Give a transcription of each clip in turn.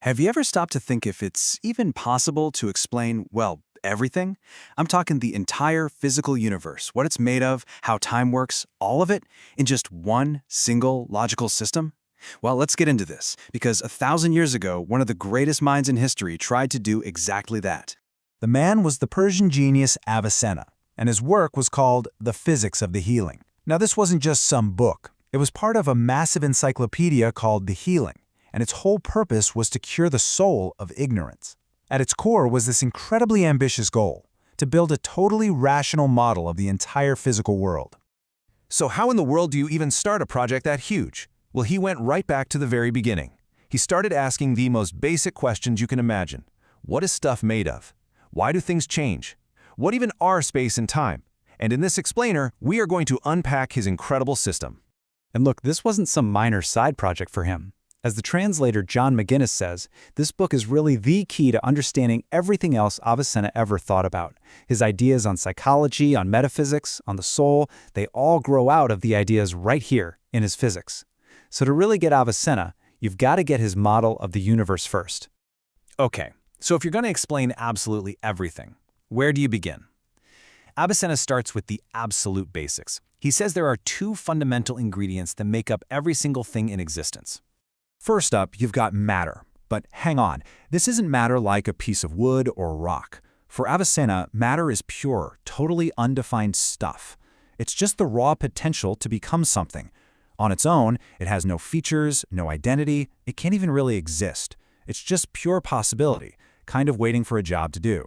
Have you ever stopped to think if it's even possible to explain, well, everything? I'm talking the entire physical universe, what it's made of, how time works, all of it, in just one single logical system? Well, let's get into this, because 1,000 years ago, one of the greatest minds in history tried to do exactly that. The man was the Persian genius Avicenna, and his work was called The Physics of the Healing. Now, this wasn't just some book. It was part of a massive encyclopedia called The Healing, and its whole purpose was to cure the soul of ignorance. At its core was this incredibly ambitious goal, to build a totally rational model of the entire physical world. So how in the world do you even start a project that huge? Well, he went right back to the very beginning. He started asking the most basic questions you can imagine. What is stuff made of? Why do things change? What even are space and time? And in this explainer, we are going to unpack his incredible system. And look, this wasn't some minor side project for him. As the translator John McGinnis says, this book is really the key to understanding everything else Avicenna ever thought about. His ideas on psychology, on metaphysics, on the soul, they all grow out of the ideas right here in his physics. So to really get Avicenna, you've got to get his model of the universe first. Okay, so if you're going to explain absolutely everything, where do you begin? Avicenna starts with the absolute basics. He says there are two fundamental ingredients that make up every single thing in existence. First up, you've got matter. But hang on, this isn't matter like a piece of wood or rock. For Avicenna, matter is pure, totally undefined stuff. It's just the raw potential to become something. On its own, it has no features, no identity, it can't even really exist. It's just pure possibility, kind of waiting for a job to do.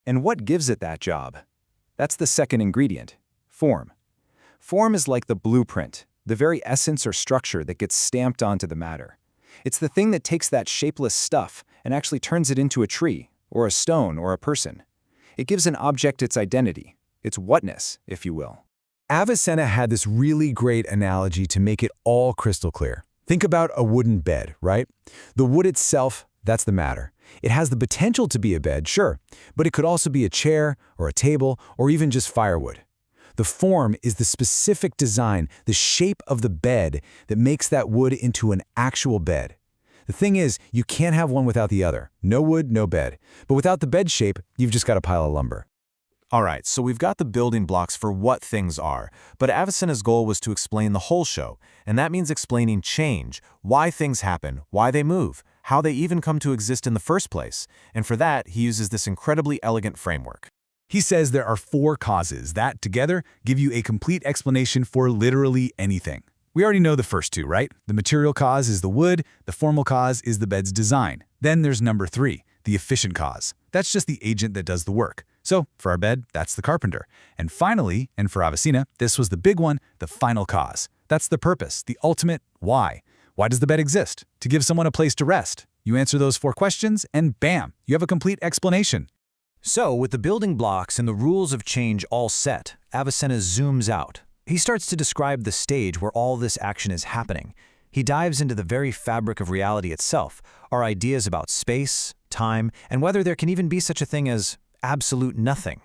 And what gives it that job? That's the second ingredient, form. Form is like the blueprint, the very essence or structure that gets stamped onto the matter. It's the thing that takes that shapeless stuff and actually turns it into a tree, or a stone, or a person. It gives an object its identity, its whatness, if you will. Avicenna had this really great analogy to make it all crystal clear. Think about a wooden bed, right? The wood itself, that's the matter. It has the potential to be a bed, sure, but it could also be a chair, or a table, or even just firewood. The form is the specific design, the shape of the bed that makes that wood into an actual bed. The thing is, you can't have one without the other. No wood, no bed. But without the bed shape, you've just got a pile of lumber. All right, so we've got the building blocks for what things are, but Avicenna's goal was to explain the whole show, and that means explaining change, why things happen, why they move, how they even come to exist in the first place, and for that, he uses this incredibly elegant framework. He says there are 4 causes that, together, give you a complete explanation for literally anything. We already know the first 2, right? The material cause is the wood, the formal cause is the bed's design. Then there's number 3, the efficient cause. That's just the agent that does the work. So, for our bed, that's the carpenter. And finally, and for Avicenna, this was the big one, the final cause. That's the purpose, the ultimate why. Why does the bed exist? To give someone a place to rest. You answer those 4 questions, and bam, you have a complete explanation. So, with the building blocks and the rules of change all set, Avicenna zooms out. He starts to describe the stage where all this action is happening. He dives into the very fabric of reality itself, our ideas about space, time, and whether there can even be such a thing as absolute nothing.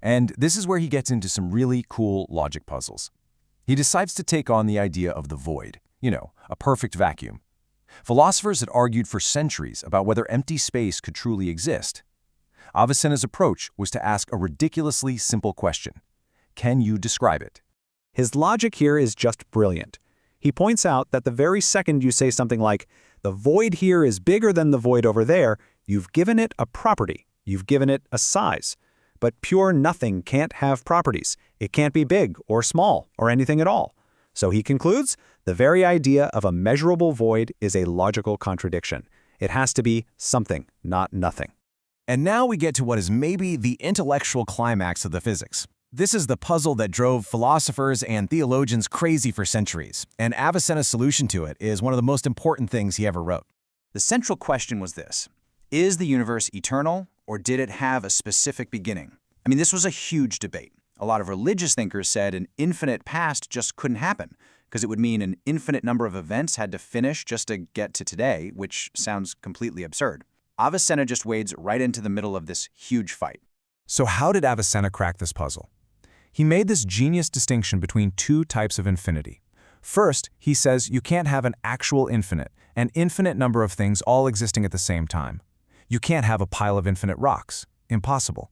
And this is where he gets into some really cool logic puzzles. He decides to take on the idea of the void, a perfect vacuum. Philosophers had argued for centuries about whether empty space could truly exist. Avicenna's approach was to ask a ridiculously simple question. Can you describe it? His logic here is just brilliant. He points out that the very second you say something like, the void here is bigger than the void over there, you've given it a property. You've given it a size. But pure nothing can't have properties. It can't be big or small or anything at all. So he concludes, the very idea of a measurable void is a logical contradiction. It has to be something, not nothing. And now we get to what is maybe the intellectual climax of the physics. This is the puzzle that drove philosophers and theologians crazy for centuries, and Avicenna's solution to it is one of the most important things he ever wrote. The central question was this: is the universe eternal, or did it have a specific beginning? I mean, this was a huge debate. A lot of religious thinkers said an infinite past just couldn't happen, because it would mean an infinite number of events had to finish just to get to today, which sounds completely absurd. Avicenna just wades right into the middle of this huge fight. So how did Avicenna crack this puzzle? He made this genius distinction between 2 types of infinity. First, he says you can't have an actual infinite, an infinite number of things all existing at the same time. You can't have a pile of infinite rocks. Impossible.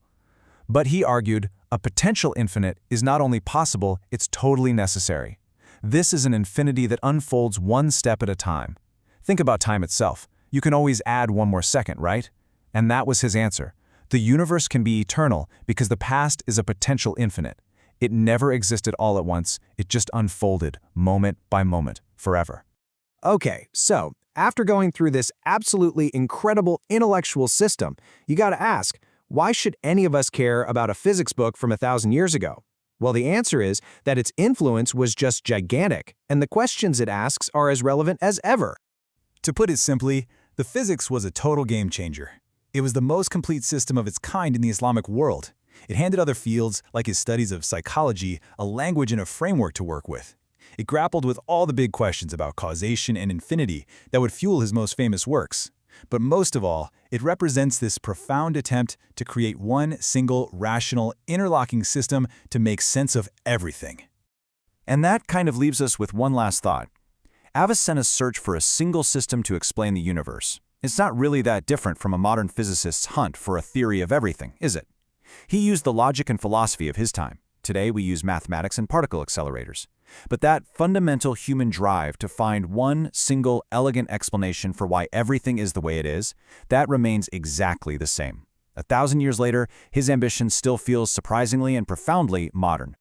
But he argued, a potential infinite is not only possible, it's totally necessary. This is an infinity that unfolds one step at a time. Think about time itself. You can always add one more second, right? And that was his answer. The universe can be eternal because the past is a potential infinite. It never existed all at once, it just unfolded, moment by moment, forever. Okay, so after going through this absolutely incredible intellectual system, you gotta ask, why should any of us care about a physics book from 1,000 years ago? Well, the answer is that its influence was just gigantic, and the questions it asks are as relevant as ever. To put it simply, the physics was a total game changer. It was the most complete system of its kind in the Islamic world. It handed other fields, like his studies of psychology, a language and a framework to work with. It grappled with all the big questions about causation and infinity that would fuel his most famous works. But most of all, it represents this profound attempt to create one single, rational, interlocking system to make sense of everything. And that kind of leaves us with one last thought. Avicenna's search for a single system to explain the universe. It's not really that different from a modern physicist's hunt for a theory of everything, is it? He used the logic and philosophy of his time. Today we use mathematics and particle accelerators. But that fundamental human drive to find one single, elegant explanation for why everything is the way it is, that remains exactly the same. 1,000 years later, his ambition still feels surprisingly and profoundly modern.